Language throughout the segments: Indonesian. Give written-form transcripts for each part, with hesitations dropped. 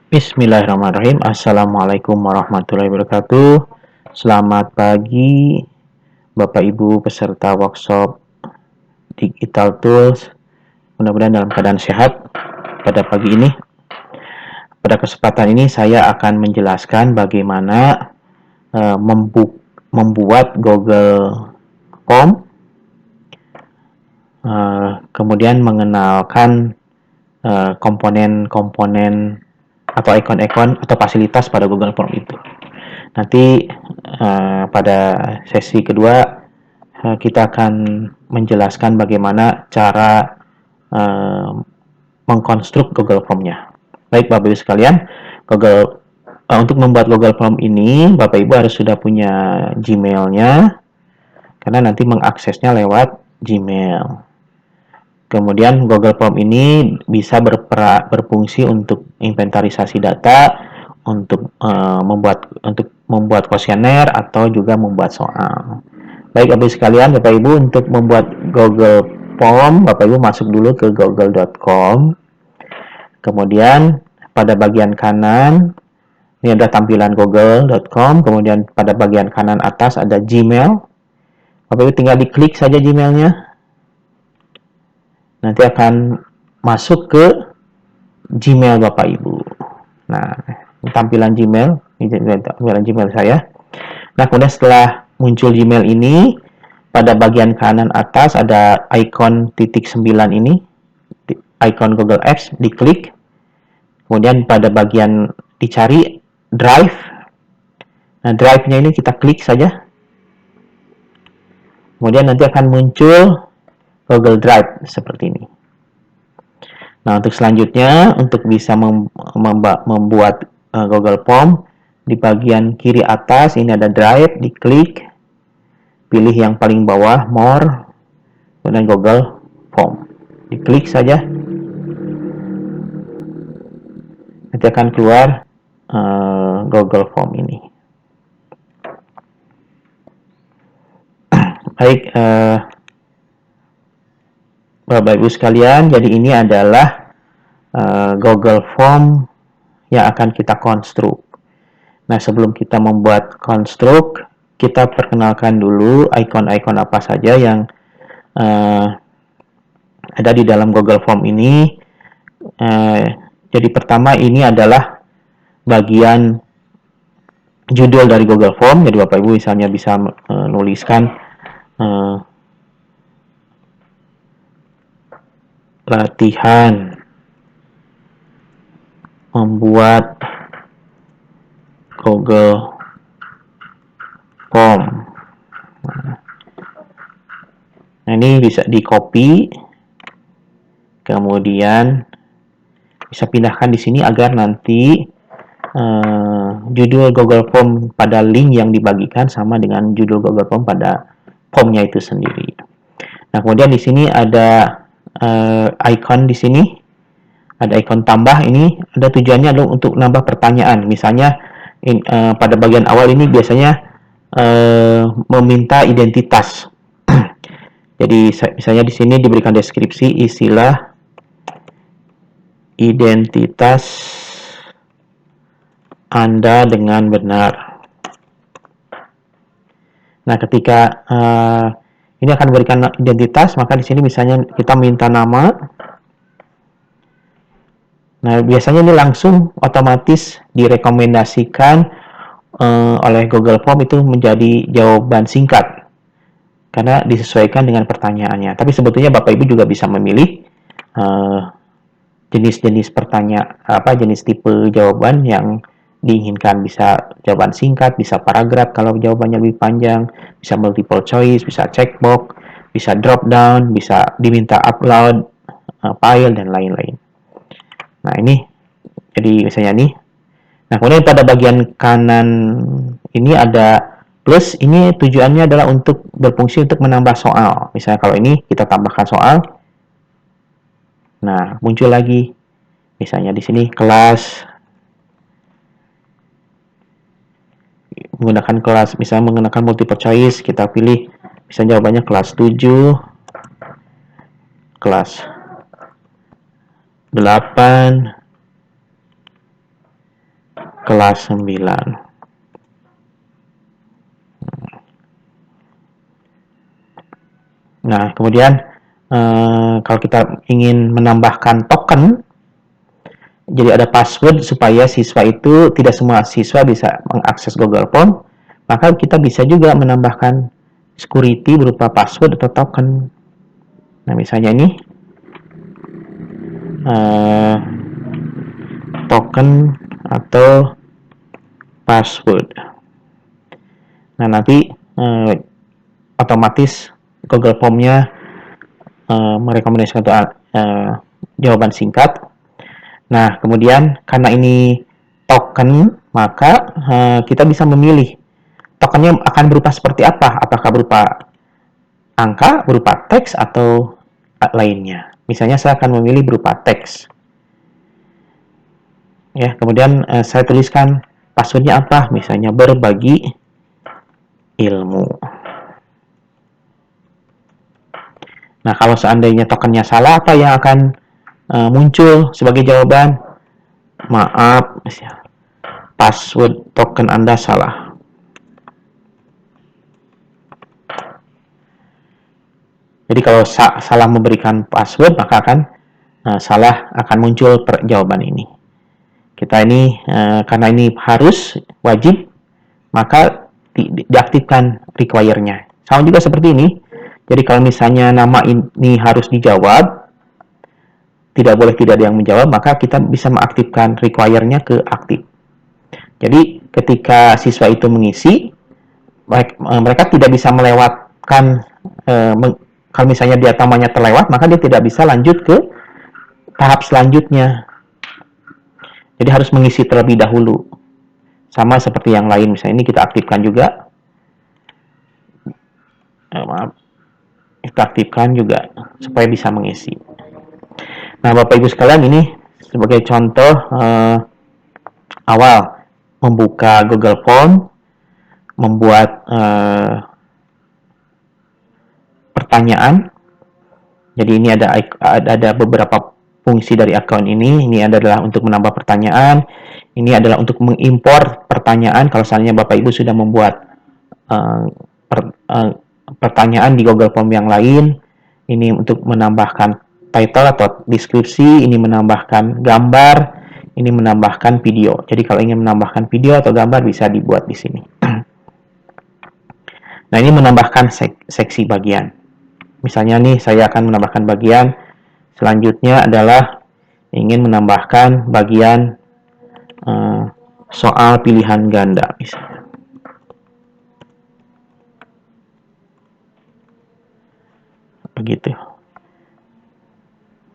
Bismillahirrahmanirrahim. Assalamualaikum warahmatullahi wabarakatuh. Selamat pagi, Bapak Ibu peserta workshop Digital Tools. Mudah-mudahan dalam keadaan sehat pada pagi ini. Pada kesempatan ini saya akan menjelaskan bagaimana membuat Google Form, kemudian mengenalkan komponen-komponen atau ikon-ikon atau fasilitas pada Google Form itu. Nanti pada sesi kedua kita akan menjelaskan bagaimana cara mengkonstruk Google Form-nya. Baik Bapak Ibu sekalian, untuk membuat Google Form ini Bapak Ibu harus sudah punya Gmail-nya karena nanti mengaksesnya lewat Gmail. Kemudian Google Form ini bisa berfungsi untuk inventarisasi data, untuk membuat kuesioner atau juga membuat soal. Baik Bapak Ibu sekalian, Bapak Ibu untuk membuat Google Form, Bapak Ibu masuk dulu ke google.com. Kemudian pada bagian kanan ini ada tampilan google.com, kemudian pada bagian kanan atas ada Gmail. Bapak Ibu tinggal diklik saja Gmail-nya. Nanti akan masuk ke Gmail Bapak Ibu. Nah, tampilan Gmail, ini tampilan Gmail saya. Nah, kemudian setelah muncul Gmail ini, pada bagian kanan atas ada icon titik 9 ini, icon Google Apps, diklik. Kemudian pada bagian dicari Drive. Nah, Drive-nya ini kita klik saja. Kemudian nanti akan muncul Google Drive seperti ini. Nah, untuk selanjutnya, untuk bisa membuat Google Form, di bagian kiri atas ini ada Drive, diklik, pilih yang paling bawah, More, kemudian Google Form. Diklik saja. Nanti akan keluar Google Form ini. Baik, Bapak Ibu sekalian, jadi ini adalah Google Form yang akan kita konstruk. Nah, sebelum kita membuat konstruk, kita perkenalkan dulu icon-icon apa saja yang ada di dalam Google Form ini. Jadi pertama ini adalah bagian judul dari Google Form. Jadi Bapak Ibu misalnya bisa menuliskan latihan membuat Google Form. Nah, ini bisa di copy, kemudian bisa pindahkan di sini agar nanti judul Google Form pada link yang dibagikan sama dengan judul Google Form pada formnya itu sendiri. Nah, kemudian di sini ada icon di sini, ada icon tambah. Ini ada tujuannya adalah untuk nambah pertanyaan. Misalnya pada bagian awal ini biasanya meminta identitas. Jadi misalnya di sini diberikan deskripsi, isilah identitas Anda dengan benar. Nah, ketika ini akan memberikan identitas, maka di sini misalnya kita minta nama. Nah, biasanya ini langsung otomatis direkomendasikan oleh Google Form itu menjadi jawaban singkat karena disesuaikan dengan pertanyaannya. Tapi sebetulnya Bapak Ibu juga bisa memilih jenis-jenis jenis tipe jawaban yang diinginkan. Bisa jawaban singkat, bisa paragraf kalau jawabannya lebih panjang, bisa multiple choice, bisa checkbox, bisa drop down, bisa diminta upload file dan lain-lain. Nah, ini jadi misalnya nih. Nah, kemudian pada bagian kanan ini ada plus. Ini tujuannya adalah untuk berfungsi untuk menambah soal. Misalnya kalau ini kita tambahkan soal. Nah, muncul lagi. Misalnya di sini kelas, menggunakan kelas, misalnya menggunakan multiple choice, kita pilih misalnya jawabannya kelas 7, kelas 8, kelas 9. Nah, kemudian kalau kita ingin menambahkan token, jadi ada password supaya siswa itu, tidak semua siswa bisa mengakses Google Form, maka kita bisa juga menambahkan security berupa password atau token. Nah, misalnya ini token atau password. Nah, nanti otomatis Google Form-nya merekomendasikan untuk jawaban singkat. Nah, kemudian karena ini token, maka kita bisa memilih tokennya akan berupa seperti apa. Apakah berupa angka, berupa teks, atau lainnya. Misalnya saya akan memilih berupa teks. Ya, kemudian saya tuliskan passwordnya apa, misalnya berbagi ilmu. Nah, kalau seandainya tokennya salah, apa yang akan muncul sebagai jawaban? Maaf, password token Anda salah. Jadi kalau salah memberikan password, maka akan salah akan muncul jawaban ini. Kita ini karena ini harus wajib, maka diaktifkan require-nya. Sama juga seperti ini. Jadi kalau misalnya nama ini harus dijawab, tidak boleh tidak ada yang menjawab, maka kita bisa mengaktifkan require-nya ke aktif. Jadi ketika siswa itu mengisi, mereka tidak bisa melewatkan, kalau misalnya dia namanya terlewat, maka dia tidak bisa lanjut ke tahap selanjutnya. Jadi harus mengisi terlebih dahulu. Sama seperti yang lain, misalnya ini kita aktifkan juga. Kita aktifkan juga supaya bisa mengisi. Nah, Bapak Ibu sekalian, ini sebagai contoh awal membuka Google Form, membuat pertanyaan. Jadi ini ada beberapa fungsi dari akun ini. Ini adalah untuk menambah pertanyaan. Ini adalah untuk mengimpor pertanyaan. Kalau misalnya Bapak Ibu sudah membuat pertanyaan di Google Form yang lain, ini untuk menambahkan title atau deskripsi, ini menambahkan gambar, ini menambahkan video. Jadi kalau ingin menambahkan video atau gambar bisa dibuat di sini. Nah, ini menambahkan seksi bagian. Misalnya nih, saya akan menambahkan bagian selanjutnya adalah ingin menambahkan bagian soal pilihan ganda misalnya. Begitu.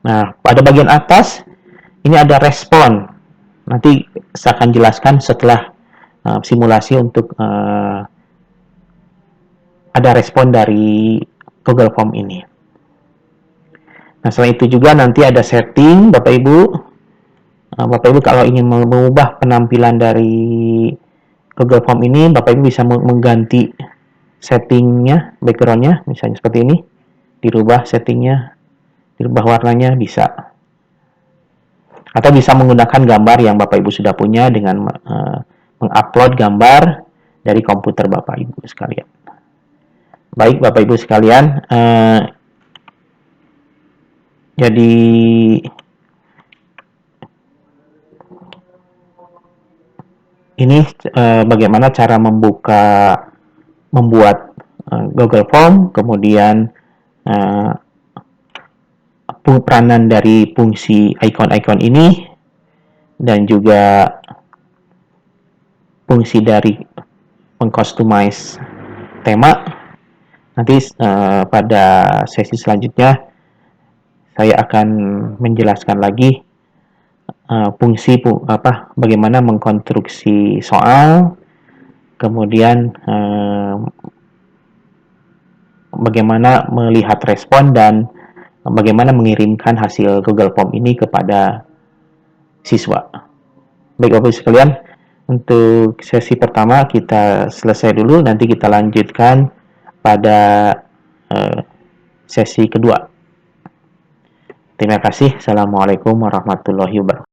Nah, pada bagian atas ini ada respon. Nanti saya akan jelaskan setelah simulasi untuk ada respon dari Google Form ini. Nah, selain itu juga nanti ada setting, Bapak Ibu. Bapak Ibu kalau ingin mengubah penampilan dari Google Form ini, Bapak Ibu bisa mengganti settingnya, backgroundnya, misalnya seperti ini. Dirubah settingnya, dirubah warnanya, bisa. Atau bisa menggunakan gambar yang Bapak Ibu sudah punya dengan mengupload gambar dari komputer Bapak Ibu sekalian. Baik Bapak Ibu sekalian, jadi ini bagaimana cara membuat Google Form, kemudian peranan dari fungsi icon-icon ini, dan juga fungsi dari mengcustomize tema. Nanti pada sesi selanjutnya saya akan menjelaskan lagi fungsi bagaimana mengkonstruksi soal, kemudian bagaimana melihat respon, dan bagaimana mengirimkan hasil Google Form ini kepada siswa. Baik Bapak Ibu sekalian, untuk sesi pertama kita selesai dulu, nanti kita lanjutkan pada sesi kedua. Terima kasih. Assalamualaikum warahmatullahi wabarakatuh.